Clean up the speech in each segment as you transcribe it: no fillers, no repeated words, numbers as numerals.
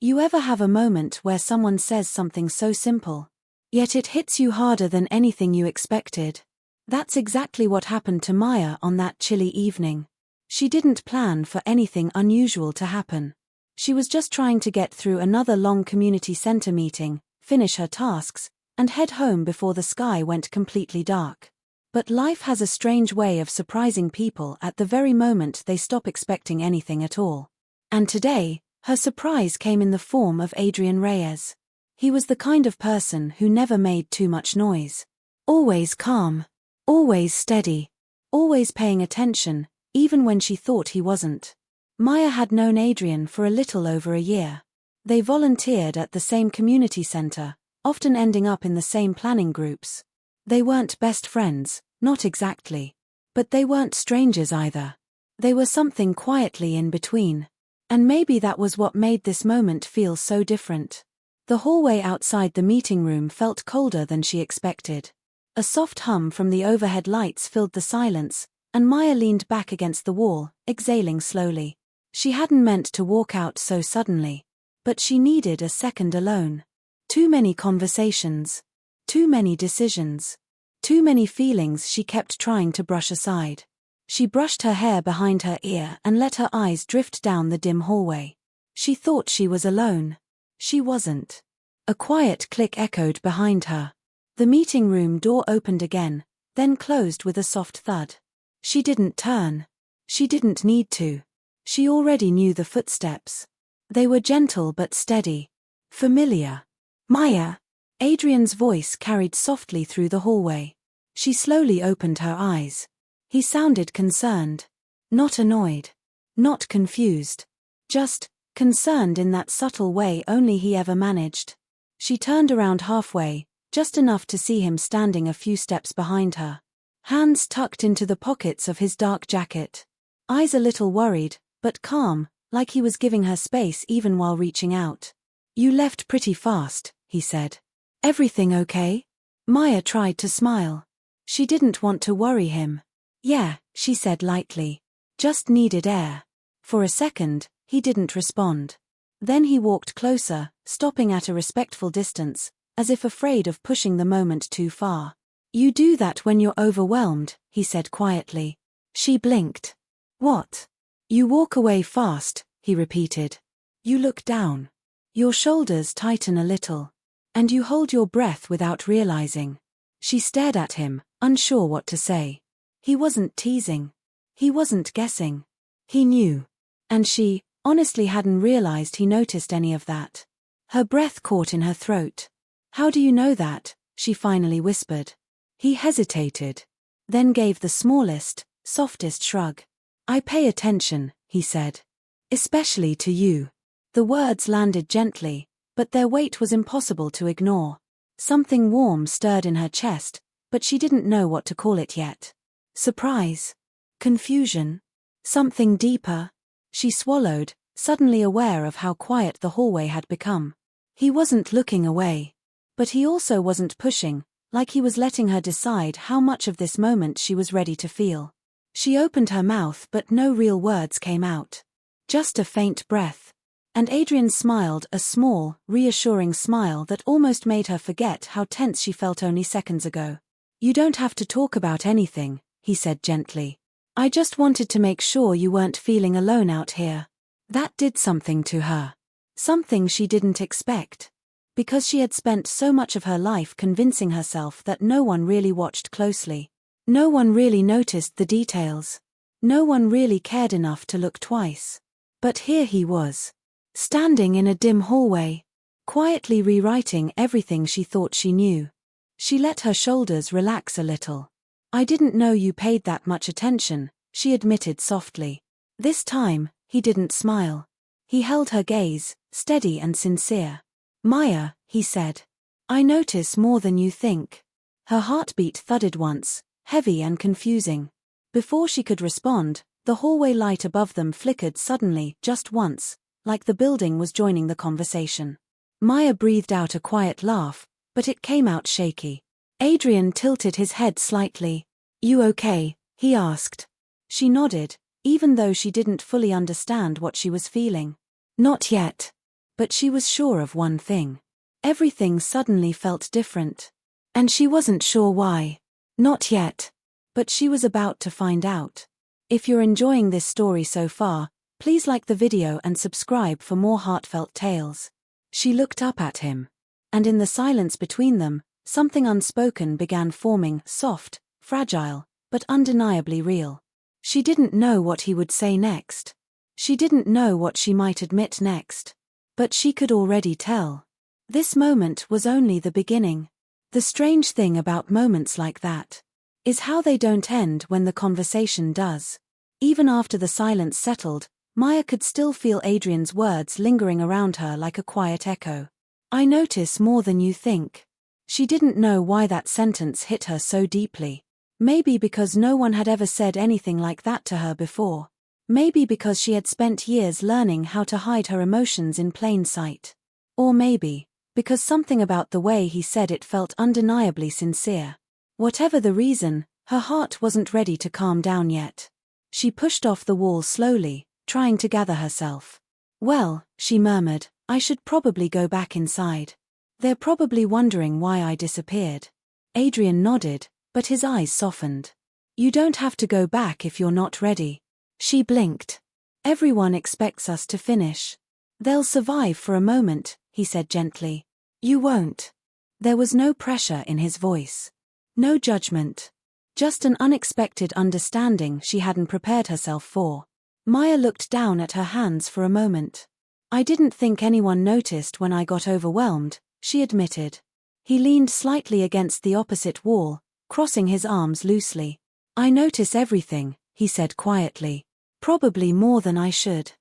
You ever have a moment where someone says something so simple, yet it hits you harder than anything you expected? That's exactly what happened to Maya on that chilly evening. She didn't plan for anything unusual to happen. She was just trying to get through another long community center meeting, finish her tasks, and head home before the sky went completely dark. But life has a strange way of surprising people at the very moment they stop expecting anything at all. And today, her surprise came in the form of Adrian Reyes. He was the kind of person who never made too much noise. Always calm. Always steady. Always paying attention, even when she thought he wasn't. Maya had known Adrian for a little over a year. They volunteered at the same community center, often ending up in the same planning groups. They weren't best friends, not exactly. But they weren't strangers either. They were something quietly in between. And maybe that was what made this moment feel so different. The hallway outside the meeting room felt colder than she expected. A soft hum from the overhead lights filled the silence, and Maya leaned back against the wall, exhaling slowly. She hadn't meant to walk out so suddenly. But she needed a second alone. Too many conversations. Too many decisions. Too many feelings she kept trying to brush aside. She brushed her hair behind her ear and let her eyes drift down the dim hallway. She thought she was alone. She wasn't. A quiet click echoed behind her. The meeting room door opened again, then closed with a soft thud. She didn't turn. She didn't need to. She already knew the footsteps. They were gentle but steady. Familiar. Maya! Adrian's voice carried softly through the hallway. She slowly opened her eyes. He sounded concerned. Not annoyed. Not confused. Just concerned in that subtle way only he ever managed. She turned around halfway, just enough to see him standing a few steps behind her. Hands tucked into the pockets of his dark jacket. Eyes a little worried, but calm, like he was giving her space even while reaching out. "You left pretty fast," he said. "Everything okay?" Maya tried to smile. She didn't want to worry him. "Yeah," she said lightly. "Just needed air." For a second, he didn't respond. Then he walked closer, stopping at a respectful distance, as if afraid of pushing the moment too far. "You do that when you're overwhelmed," he said quietly. She blinked. "What?" "You walk away fast," he repeated. "You look down. Your shoulders tighten a little. And you hold your breath without realizing." She stared at him, unsure what to say. He wasn't teasing. He wasn't guessing. He knew. And she, honestly, hadn't realized he noticed any of that. Her breath caught in her throat. "How do you know that?" she finally whispered. He hesitated. Then gave the smallest, softest shrug. "I pay attention," he said. "Especially to you." The words landed gently, but their weight was impossible to ignore. Something warm stirred in her chest, but she didn't know what to call it yet. Surprise? Confusion? Something deeper? She swallowed, suddenly aware of how quiet the hallway had become. He wasn't looking away. But he also wasn't pushing, like he was letting her decide how much of this moment she was ready to feel. She opened her mouth but no real words came out. Just a faint breath. And Adrian smiled, a small, reassuring smile that almost made her forget how tense she felt only seconds ago. "You don't have to talk about anything," he said gently. "I just wanted to make sure you weren't feeling alone out here." That did something to her. Something she didn't expect. Because she had spent so much of her life convincing herself that no one really watched closely. No one really noticed the details. No one really cared enough to look twice. But here he was. Standing in a dim hallway. Quietly rewriting everything she thought she knew. She let her shoulders relax a little. "I didn't know you paid that much attention," she admitted softly. This time, he didn't smile. He held her gaze, steady and sincere. "Maya," he said. "I notice more than you think." Her heartbeat thudded once, heavy and confusing. Before she could respond, the hallway light above them flickered suddenly, just once, like the building was joining the conversation. Maya breathed out a quiet laugh, but it came out shaky. Adrian tilted his head slightly. "You okay?" he asked. She nodded, even though she didn't fully understand what she was feeling. "Not yet." But she was sure of one thing. Everything suddenly felt different. And she wasn't sure why. Not yet. But she was about to find out. If you're enjoying this story so far, please like the video and subscribe for more heartfelt tales. She looked up at him. And in the silence between them, something unspoken began forming, soft, fragile, but undeniably real. She didn't know what he would say next. She didn't know what she might admit next. But she could already tell. This moment was only the beginning. The strange thing about moments like that is how they don't end when the conversation does. Even after the silence settled, Maya could still feel Adrian's words lingering around her like a quiet echo. I notice more than you think. She didn't know why that sentence hit her so deeply. Maybe because no one had ever said anything like that to her before. Maybe because she had spent years learning how to hide her emotions in plain sight. Or maybe because something about the way he said it felt undeniably sincere. Whatever the reason, her heart wasn't ready to calm down yet. She pushed off the wall slowly, trying to gather herself. Well, she murmured, I should probably go back inside. They're probably wondering why I disappeared. Adrian nodded, but his eyes softened. You don't have to go back if you're not ready. She blinked. Everyone expects us to finish. They'll survive for a moment, he said gently. You won't. There was no pressure in his voice. No judgment. Just an unexpected understanding she hadn't prepared herself for. Maya looked down at her hands for a moment. I didn't think anyone noticed when I got overwhelmed, she admitted. He leaned slightly against the opposite wall, crossing his arms loosely. I notice everything, he said quietly. Probably more than I should.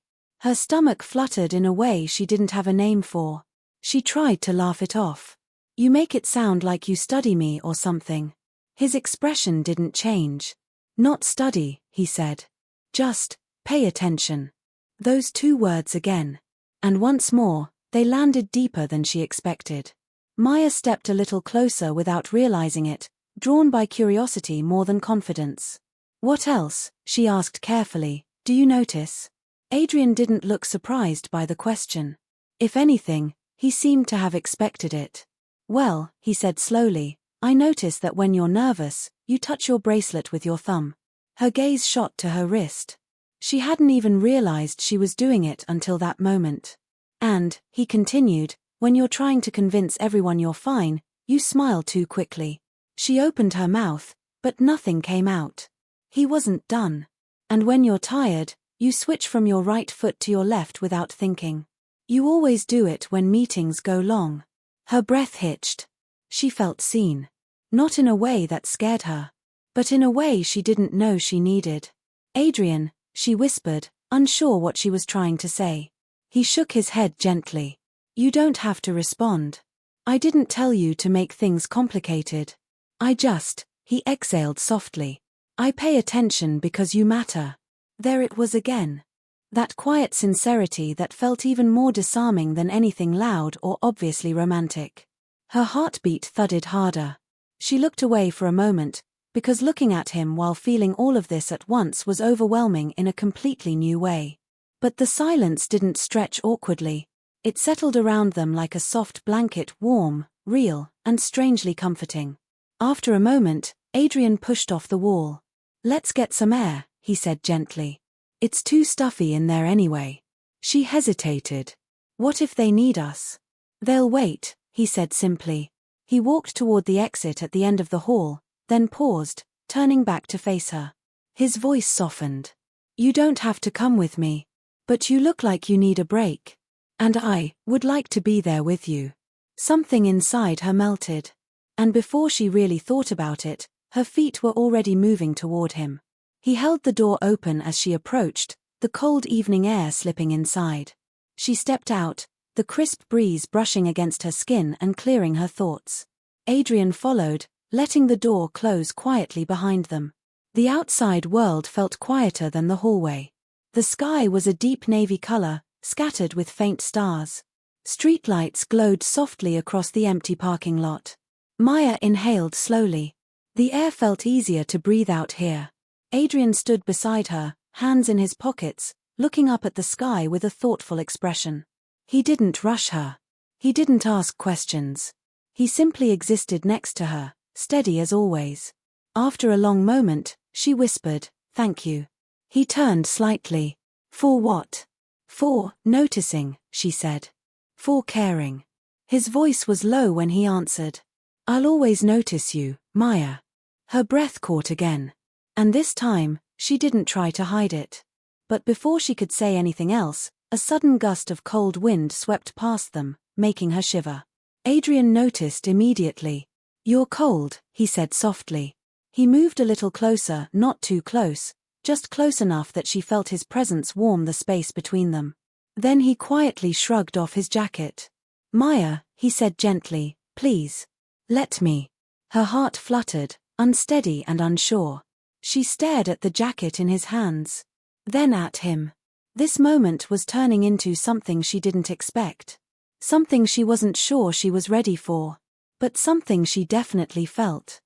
Her stomach fluttered in a way she didn't have a name for. She tried to laugh it off. You make it sound like you study me or something. His expression didn't change. Not study, he said. Just, pay attention. Those two words again. And once more, they landed deeper than she expected. Maya stepped a little closer without realizing it, drawn by curiosity more than confidence. What else, she asked carefully, do you notice? Adrian didn't look surprised by the question. If anything, he seemed to have expected it. Well, he said slowly, I notice that when you're nervous, you touch your bracelet with your thumb. Her gaze shot to her wrist. She hadn't even realized she was doing it until that moment. And, he continued, when you're trying to convince everyone you're fine, you smile too quickly. She opened her mouth, but nothing came out. He wasn't done. And when you're tired, you switch from your right foot to your left without thinking. You always do it when meetings go long. Her breath hitched. She felt seen. Not in a way that scared her. But in a way she didn't know she needed. Adrian, she whispered, unsure what she was trying to say. He shook his head gently. You don't have to respond. I didn't tell you to make things complicated. He exhaled softly. I pay attention because you matter. There it was again. That quiet sincerity that felt even more disarming than anything loud or obviously romantic. Her heartbeat thudded harder. She looked away for a moment, because looking at him while feeling all of this at once was overwhelming in a completely new way. But the silence didn't stretch awkwardly. It settled around them like a soft blanket, warm, real, and strangely comforting. After a moment, Adrian pushed off the wall. Let's get some air, he said gently. It's too stuffy in there anyway. She hesitated. What if they need us? They'll wait, he said simply. He walked toward the exit at the end of the hall, then paused, turning back to face her. His voice softened. You don't have to come with me. But you look like you need a break. And I would like to be there with you. Something inside her melted. And before she really thought about it, her feet were already moving toward him. He held the door open as she approached, the cold evening air slipping inside. She stepped out, the crisp breeze brushing against her skin and clearing her thoughts. Adrian followed, letting the door close quietly behind them. The outside world felt quieter than the hallway. The sky was a deep navy color, scattered with faint stars. Streetlights glowed softly across the empty parking lot. Maya inhaled slowly. The air felt easier to breathe out here. Adrian stood beside her, hands in his pockets, looking up at the sky with a thoughtful expression. He didn't rush her. He didn't ask questions. He simply existed next to her, steady as always. After a long moment, she whispered, "Thank you." He turned slightly. "For what?" "For noticing," she said. "For caring." His voice was low when he answered. "I'll always notice you, Maya." Her breath caught again. And this time, she didn't try to hide it. But before she could say anything else, a sudden gust of cold wind swept past them, making her shiver. Adrian noticed immediately. "You're cold," he said softly. He moved a little closer, not too close, just close enough that she felt his presence warm the space between them. Then he quietly shrugged off his jacket. "Maya," he said gently, "please. Let me." Her heart fluttered, unsteady and unsure. She stared at the jacket in his hands. Then at him. This moment was turning into something she didn't expect. Something she wasn't sure she was ready for. But something she definitely felt.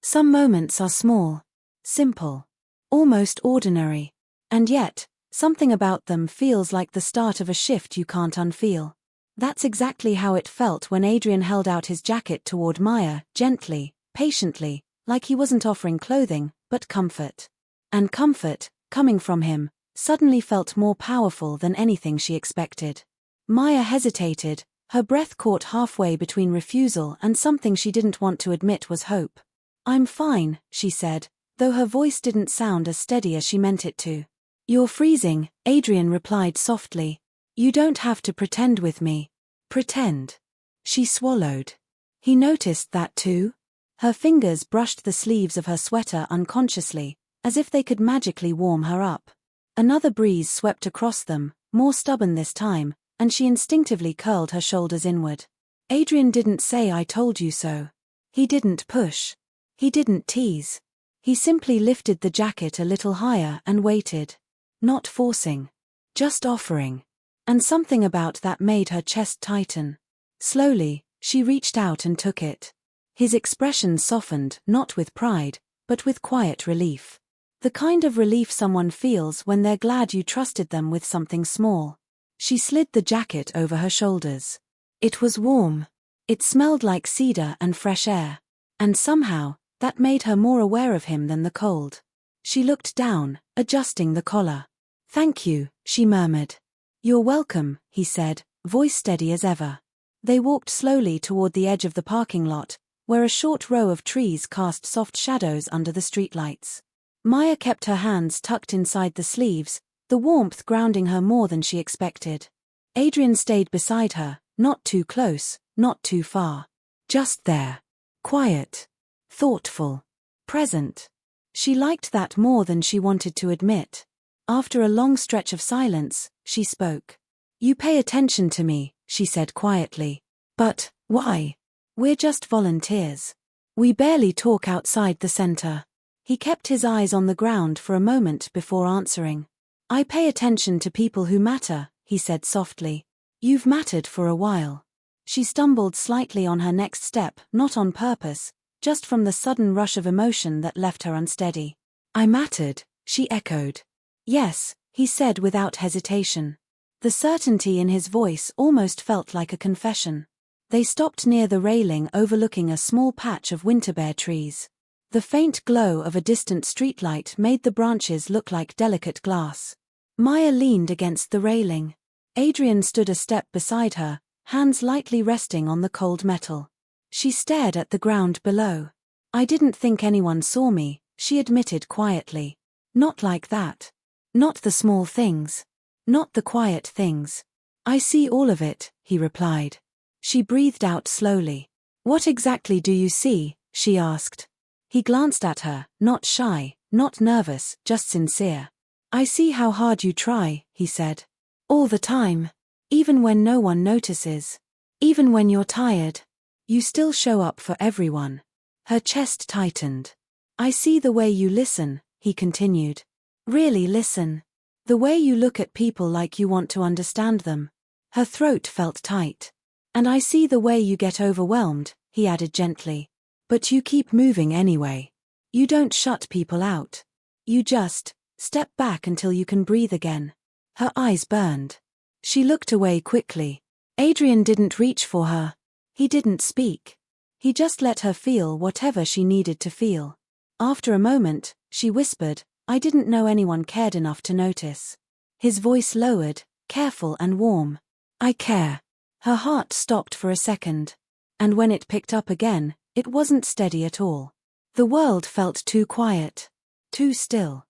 Some moments are small, simple, almost ordinary. And yet, something about them feels like the start of a shift you can't unfeel. That's exactly how it felt when Adrian held out his jacket toward Maya, gently, patiently, like he wasn't offering clothing, but comfort. And comfort, coming from him, suddenly felt more powerful than anything she expected. Maya hesitated, her breath caught halfway between refusal and something she didn't want to admit was hope. "I'm fine," she said, though her voice didn't sound as steady as she meant it to. "You're freezing," Adrian replied softly. "You don't have to pretend with me." "Pretend." She swallowed. He noticed that too. Her fingers brushed the sleeves of her sweater unconsciously, as if they could magically warm her up. Another breeze swept across them, more stubborn this time, and she instinctively curled her shoulders inward. Adrian didn't say "I told you so." He didn't push. He didn't tease. He simply lifted the jacket a little higher and waited. Not forcing. Just offering. And something about that made her chest tighten. Slowly, she reached out and took it. His expression softened, not with pride, but with quiet relief. The kind of relief someone feels when they're glad you trusted them with something small. She slid the jacket over her shoulders. It was warm. It smelled like cedar and fresh air. And somehow, that made her more aware of him than the cold. She looked down, adjusting the collar. "Thank you," she murmured. "You're welcome," he said, voice steady as ever. They walked slowly toward the edge of the parking lot, where a short row of trees cast soft shadows under the streetlights. Maya kept her hands tucked inside the sleeves, the warmth grounding her more than she expected. Adrian stayed beside her, not too close, not too far. Just there. Quiet. Thoughtful. Present. She liked that more than she wanted to admit. After a long stretch of silence, she spoke. "You pay attention to me," she said quietly. "But, why? We're just volunteers. We barely talk outside the center." He kept his eyes on the ground for a moment before answering. "I pay attention to people who matter," he said softly. "You've mattered for a while." She stumbled slightly on her next step, not on purpose, just from the sudden rush of emotion that left her unsteady. "I mattered," she echoed. "Yes," he said without hesitation. The certainty in his voice almost felt like a confession. They stopped near the railing overlooking a small patch of winterbear trees. The faint glow of a distant streetlight made the branches look like delicate glass. Maya leaned against the railing. Adrian stood a step beside her, hands lightly resting on the cold metal. She stared at the ground below. "I didn't think anyone saw me," she admitted quietly. "Not like that. Not the small things. Not the quiet things." "I see all of it," he replied. She breathed out slowly. "What exactly do you see?" she asked. He glanced at her, not shy, not nervous, just sincere. "I see how hard you try," he said. "All the time. Even when no one notices. Even when you're tired. You still show up for everyone." Her chest tightened. "I see the way you listen," he continued. "Really listen. The way you look at people like you want to understand them." Her throat felt tight. "And I see the way you get overwhelmed," he added gently. "But you keep moving anyway. You don't shut people out. You just step back until you can breathe again." Her eyes burned. She looked away quickly. Adrian didn't reach for her. He didn't speak. He just let her feel whatever she needed to feel. After a moment, she whispered, "I didn't know anyone cared enough to notice." His voice lowered, careful and warm. "I care." Her heart stopped for a second. And when it picked up again, it wasn't steady at all. The world felt too quiet. Too still.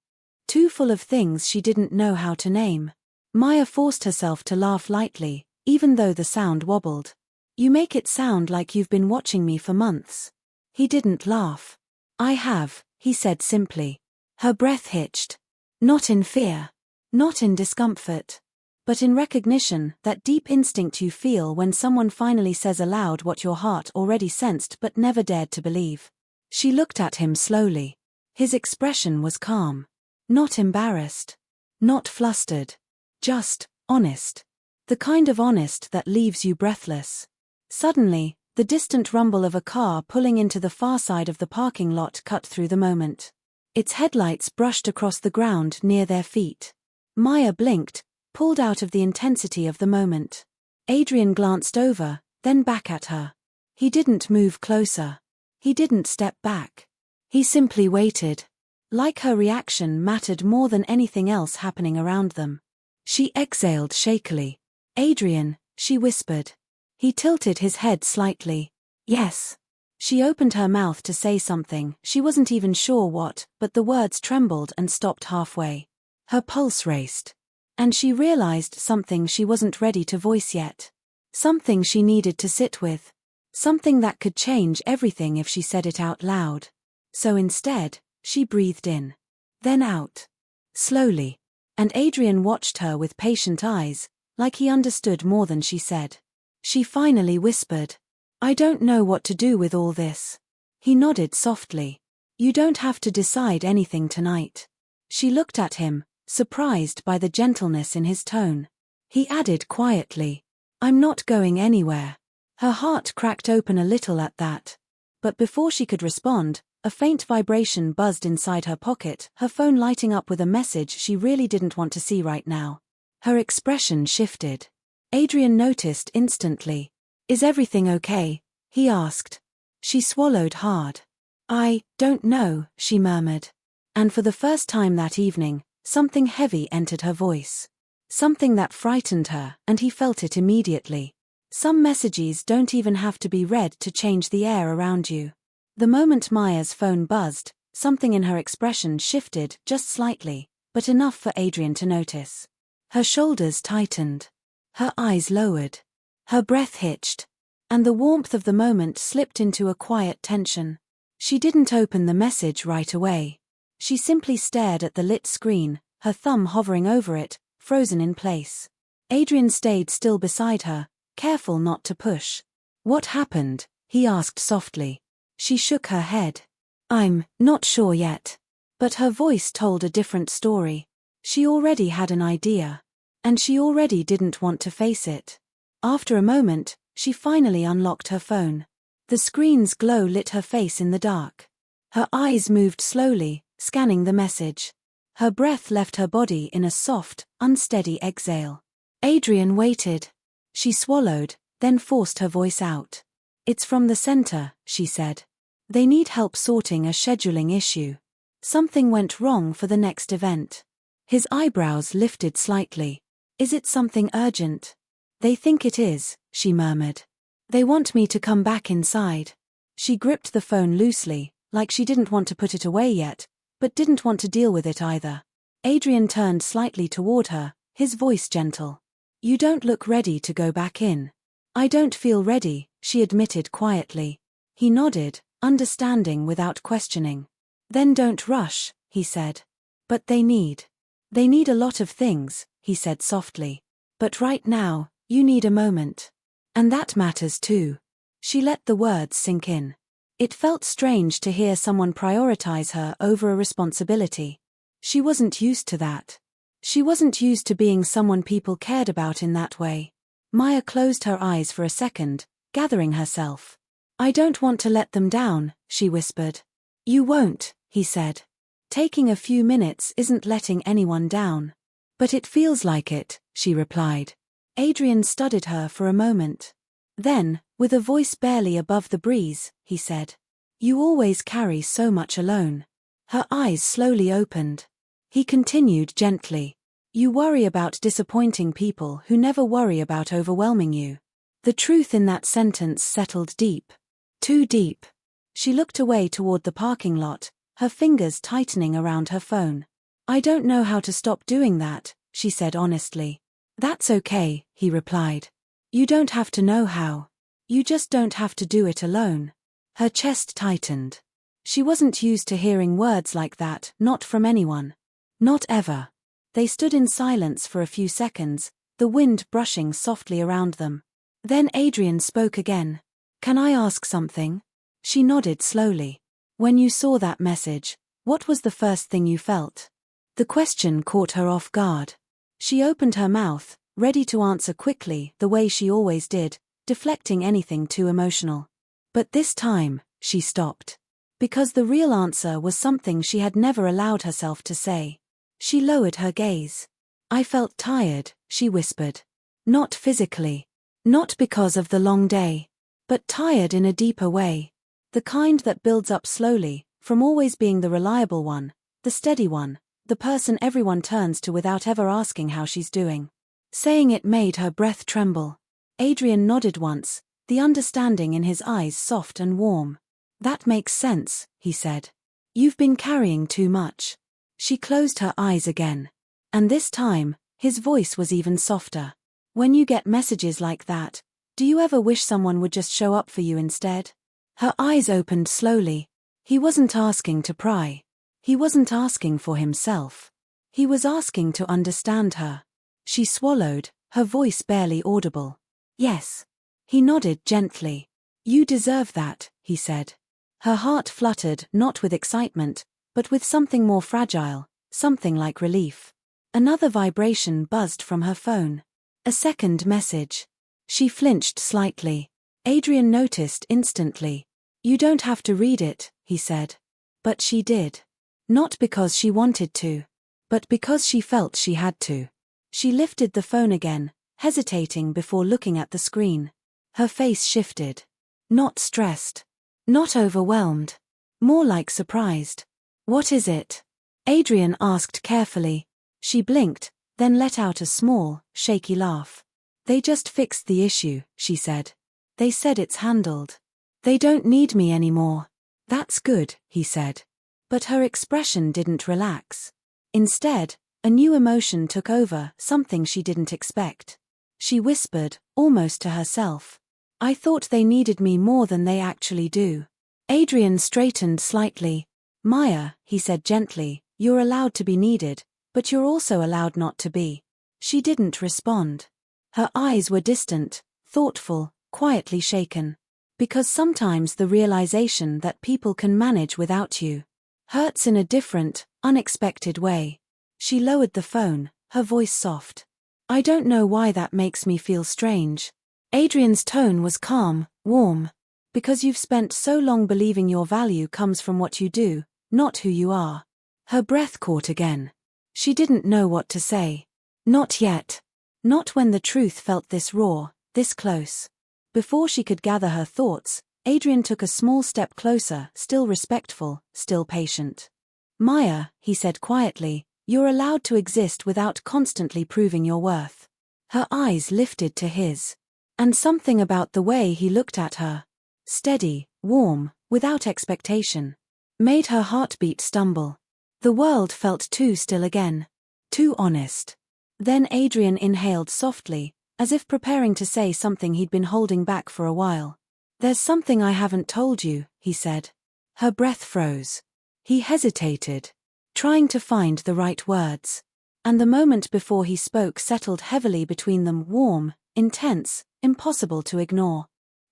Too full of things she didn't know how to name. Maya forced herself to laugh lightly, even though the sound wobbled. "You make it sound like you've been watching me for months." He didn't laugh. "I have," he said simply. Her breath hitched. Not in fear. Not in discomfort. But in recognition, that deep instinct you feel when someone finally says aloud what your heart already sensed but never dared to believe. She looked at him slowly. His expression was calm. Not embarrassed. Not flustered. Just honest. The kind of honest that leaves you breathless. Suddenly, the distant rumble of a car pulling into the far side of the parking lot cut through the moment. Its headlights brushed across the ground near their feet. Maya blinked, pulled out of the intensity of the moment. Adrian glanced over, then back at her. He didn't move closer. He didn't step back. He simply waited. Like her reaction mattered more than anything else happening around them. She exhaled shakily. "Adrian," she whispered. He tilted his head slightly. "Yes." She opened her mouth to say something, she wasn't even sure what, but the words trembled and stopped halfway. Her pulse raced. And she realized something she wasn't ready to voice yet. Something she needed to sit with. Something that could change everything if she said it out loud. So instead, she breathed in. Then out. Slowly. And Adrian watched her with patient eyes, like he understood more than she said. She finally whispered, "I don't know what to do with all this." He nodded softly. "You don't have to decide anything tonight." She looked at him, surprised by the gentleness in his tone. He added quietly, "I'm not going anywhere." Her heart cracked open a little at that. But before she could respond, a faint vibration buzzed inside her pocket, her phone lighting up with a message she really didn't want to see right now. Her expression shifted. Adrian noticed instantly. "Is everything okay?" he asked. She swallowed hard. "I don't know," she murmured. And for the first time that evening, something heavy entered her voice. Something that frightened her, and he felt it immediately. Some messages don't even have to be read to change the air around you. The moment Maya's phone buzzed, something in her expression shifted just slightly, but enough for Adrian to notice. Her shoulders tightened. Her eyes lowered. Her breath hitched. And the warmth of the moment slipped into a quiet tension. She didn't open the message right away. She simply stared at the lit screen, her thumb hovering over it, frozen in place. Adrian stayed still beside her, careful not to push. "What happened?" he asked softly. She shook her head. "I'm not sure yet." But her voice told a different story. She already had an idea. And she already didn't want to face it. After a moment, she finally unlocked her phone. The screen's glow lit her face in the dark. Her eyes moved slowly, scanning the message. Her breath left her body in a soft, unsteady exhale. Adrian waited. She swallowed, then forced her voice out. "It's from the center," she said. "They need help sorting a scheduling issue. Something went wrong for the next event." His eyebrows lifted slightly. "Is it something urgent?" "They think it is," she murmured. "They want me to come back inside." She gripped the phone loosely, like she didn't want to put it away yet, but didn't want to deal with it either. Adrian turned slightly toward her, his voice gentle. "You don't look ready to go back in." "I don't feel ready," she admitted quietly. He nodded, understanding without questioning. "Then don't rush," he said. "But they need a lot of things," he said softly. "But right now, you need a moment. And that matters too." She let the words sink in. It felt strange to hear someone prioritize her over a responsibility. She wasn't used to that. She wasn't used to being someone people cared about in that way. Maya closed her eyes for a second, gathering herself. "I don't want to let them down," she whispered. "You won't," he said. "Taking a few minutes isn't letting anyone down." "But it feels like it," she replied. Adrian studied her for a moment. Then, with a voice barely above the breeze, he said, "You always carry so much alone." Her eyes slowly opened. He continued gently, "You worry about disappointing people who never worry about overwhelming you." The truth in that sentence settled deep. Too deep. She looked away toward the parking lot, her fingers tightening around her phone. "I don't know how to stop doing that," she said honestly. "That's okay," he replied. "You don't have to know how. You just don't have to do it alone." Her chest tightened. She wasn't used to hearing words like that, not from anyone. Not ever. They stood in silence for a few seconds, the wind brushing softly around them. Then Adrian spoke again. "Can I ask something?" She nodded slowly. "When you saw that message, what was the first thing you felt?" The question caught her off guard. She opened her mouth, ready to answer quickly, the way she always did, deflecting anything too emotional. But this time, she stopped. Because the real answer was something she had never allowed herself to say. She lowered her gaze. "I felt tired," she whispered. "Not physically. Not because of the long day. But tired in a deeper way. The kind that builds up slowly, from always being the reliable one, the steady one, the person everyone turns to without ever asking how she's doing." Saying it made her breath tremble. Adrian nodded once, the understanding in his eyes soft and warm. "That makes sense," he said. "You've been carrying too much." She closed her eyes again. And this time, his voice was even softer. "When you get messages like that, do you ever wish someone would just show up for you instead?" Her eyes opened slowly. He wasn't asking to pry. He wasn't asking for himself. He was asking to understand her. She swallowed, her voice barely audible. "Yes." He nodded gently. "You deserve that," he said. Her heart fluttered, not with excitement, but with something more fragile, something like relief. Another vibration buzzed from her phone. A second message. She flinched slightly. Adrian noticed instantly. "You don't have to read it," he said. But she did. Not because she wanted to, but because she felt she had to. She lifted the phone again, hesitating before looking at the screen. Her face shifted. Not stressed. Not overwhelmed. More like surprised. "What is it?" Adrian asked carefully. She blinked, then let out a small, shaky laugh. "They just fixed the issue," she said. "They said it's handled. They don't need me anymore." "That's good," he said. But her expression didn't relax. Instead, a new emotion took over, something she didn't expect. She whispered, almost to herself, "I thought they needed me more than they actually do." Adrian straightened slightly. "Maya," he said gently, "you're allowed to be needed, but you're also allowed not to be." She didn't respond. Her eyes were distant, thoughtful, quietly shaken. Because sometimes the realization that people can manage without you hurts in a different, unexpected way. She lowered the phone, her voice soft. "I don't know why that makes me feel strange." Adrian's tone was calm, warm. "Because you've spent so long believing your value comes from what you do, not who you are." Her breath caught again. She didn't know what to say. Not yet. Not when the truth felt this raw, this close. Before she could gather her thoughts, Adrian took a small step closer, still respectful, still patient. "Maya," he said quietly, "you're allowed to exist without constantly proving your worth." Her eyes lifted to his. And something about the way he looked at her, steady, warm, without expectation, made her heartbeat stumble. The world felt too still again. Too honest. Then Adrian inhaled softly, as if preparing to say something he'd been holding back for a while. "There's something I haven't told you," he said. Her breath froze. He hesitated, trying to find the right words. And the moment before he spoke settled heavily between them, warm, intense, impossible to ignore.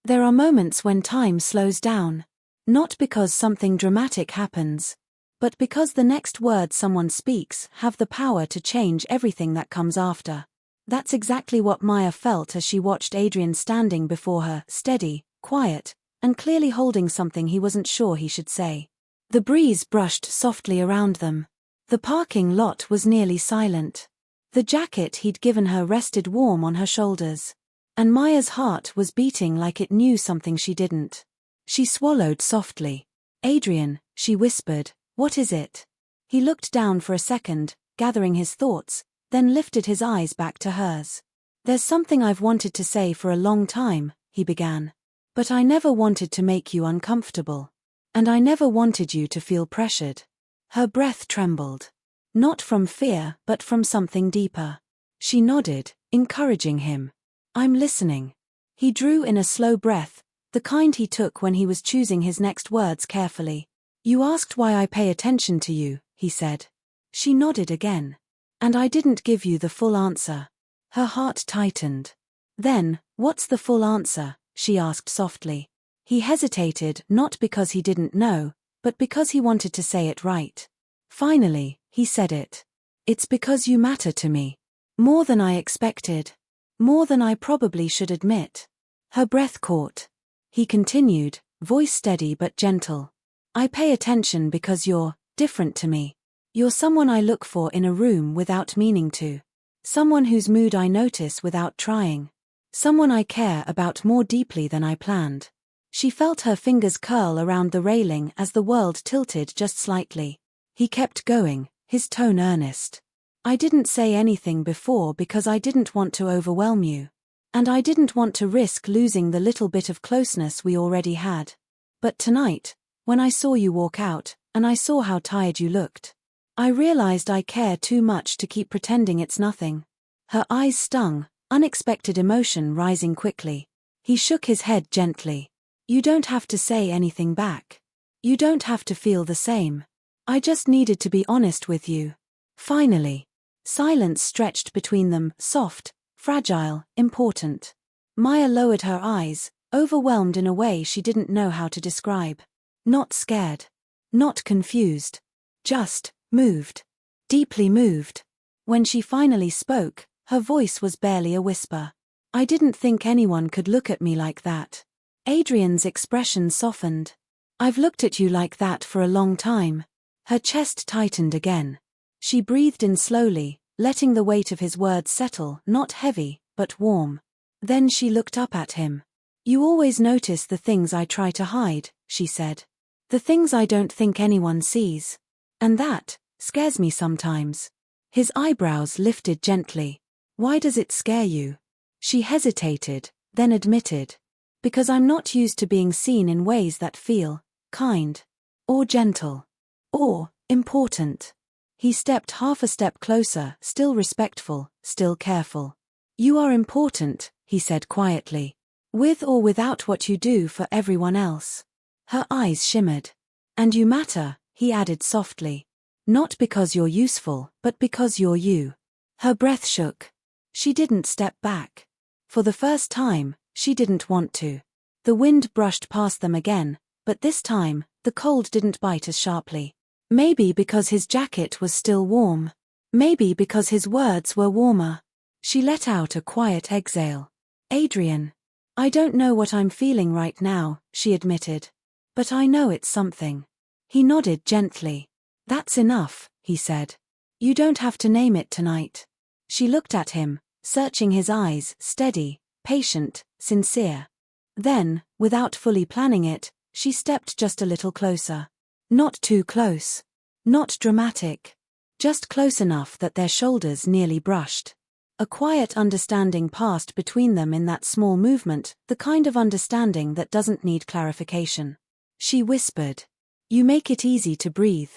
There are moments when time slows down. Not because something dramatic happens, but because the next words someone speaks have the power to change everything that comes after. That's exactly what Maya felt as she watched Adrian standing before her, steady, quiet, and clearly holding something he wasn't sure he should say. The breeze brushed softly around them. The parking lot was nearly silent. The jacket he'd given her rested warm on her shoulders. And Maya's heart was beating like it knew something she didn't. She swallowed softly. "Adrian," she whispered, "what is it?" He looked down for a second, gathering his thoughts, then lifted his eyes back to hers. "There's something I've wanted to say for a long time," he began. "But I never wanted to make you uncomfortable. And I never wanted you to feel pressured." Her breath trembled. Not from fear, but from something deeper. She nodded, encouraging him. "I'm listening." He drew in a slow breath, the kind he took when he was choosing his next words carefully. "You asked why I pay attention to you," he said. She nodded again. "And I didn't give you the full answer." Her heart tightened. "Then, what's the full answer?" she asked softly. He hesitated, not because he didn't know, but because he wanted to say it right. Finally, he said it. "It's because you matter to me. More than I expected. More than I probably should admit." Her breath caught. He continued, voice steady but gentle. "I pay attention because you're different to me. You're someone I look for in a room without meaning to. Someone whose mood I notice without trying. Someone I care about more deeply than I planned." She felt her fingers curl around the railing as the world tilted just slightly. He kept going, his tone earnest. "I didn't say anything before because I didn't want to overwhelm you. And I didn't want to risk losing the little bit of closeness we already had. But tonight, when I saw you walk out, and I saw how tired you looked, I realized I care too much to keep pretending it's nothing." Her eyes stung, unexpected emotion rising quickly. He shook his head gently. "You don't have to say anything back. You don't have to feel the same. I just needed to be honest with you." Finally. Silence stretched between them, soft, fragile, important. Maya lowered her eyes, overwhelmed in a way she didn't know how to describe. Not scared. Not confused. Just moved. Deeply moved. When she finally spoke, her voice was barely a whisper. "I didn't think anyone could look at me like that." Adrian's expression softened. "I've looked at you like that for a long time." Her chest tightened again. She breathed in slowly, letting the weight of his words settle, not heavy, but warm. Then she looked up at him. "You always notice the things I try to hide," she said. "The things I don't think anyone sees. And that scares me sometimes." His eyebrows lifted gently. "Why does it scare you?" She hesitated, then admitted. "Because I'm not used to being seen in ways that feel kind, or gentle, or important." He stepped half a step closer, still respectful, still careful. "You are important," he said quietly. "With or without what you do for everyone else." Her eyes shimmered. "And you matter," he added softly. "Not because you're useful, but because you're you." Her breath shook. She didn't step back. For the first time, she didn't want to. The wind brushed past them again, but this time, the cold didn't bite as sharply. Maybe because his jacket was still warm. Maybe because his words were warmer. She let out a quiet exhale. "Adrian, I don't know what I'm feeling right now," she admitted. "But I know it's something." He nodded gently. "That's enough," he said. "You don't have to name it tonight." She looked at him, searching his eyes, steady, patient, sincere. Then, without fully planning it, she stepped just a little closer. Not too close. Not dramatic. Just close enough that their shoulders nearly brushed. A quiet understanding passed between them in that small movement, the kind of understanding that doesn't need clarification. She whispered, "You make it easy to breathe."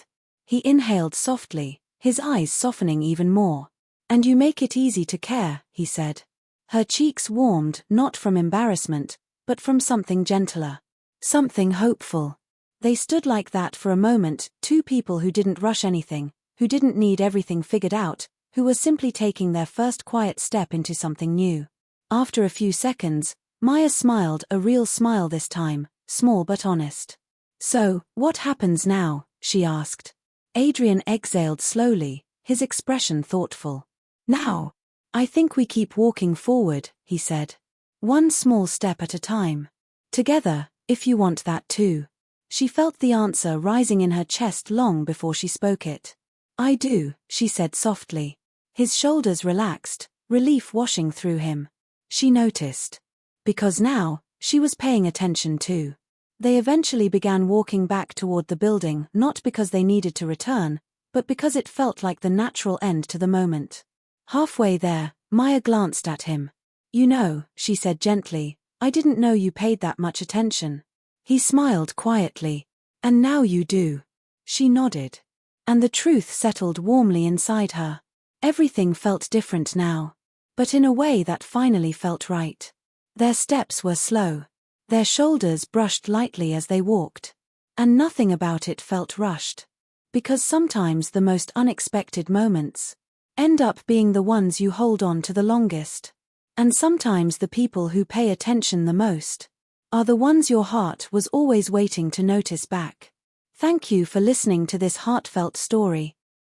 He inhaled softly, his eyes softening even more. "And you make it easy to care," he said. Her cheeks warmed, not from embarrassment, but from something gentler. Something hopeful. They stood like that for a moment, two people who didn't rush anything, who didn't need everything figured out, who were simply taking their first quiet step into something new. After a few seconds, Maya smiled, a real smile this time, small but honest. "So, what happens now?" she asked. Adrian exhaled slowly, his expression thoughtful. "Now, I think we keep walking forward," he said. "One small step at a time. Together, if you want that too." She felt the answer rising in her chest long before she spoke it. "I do," she said softly. His shoulders relaxed, relief washing through him. She noticed. Because now, she was paying attention too. They eventually began walking back toward the building, not because they needed to return, but because it felt like the natural end to the moment. Halfway there, Maya glanced at him. "You know," she said gently, "I didn't know you paid that much attention." He smiled quietly. "And now you do." She nodded. And the truth settled warmly inside her. Everything felt different now. But in a way that finally felt right. Their steps were slow. Their shoulders brushed lightly as they walked. And nothing about it felt rushed. Because sometimes the most unexpected moments end up being the ones you hold on to the longest. And sometimes the people who pay attention the most are the ones your heart was always waiting to notice back. Thank you for listening to this heartfelt story.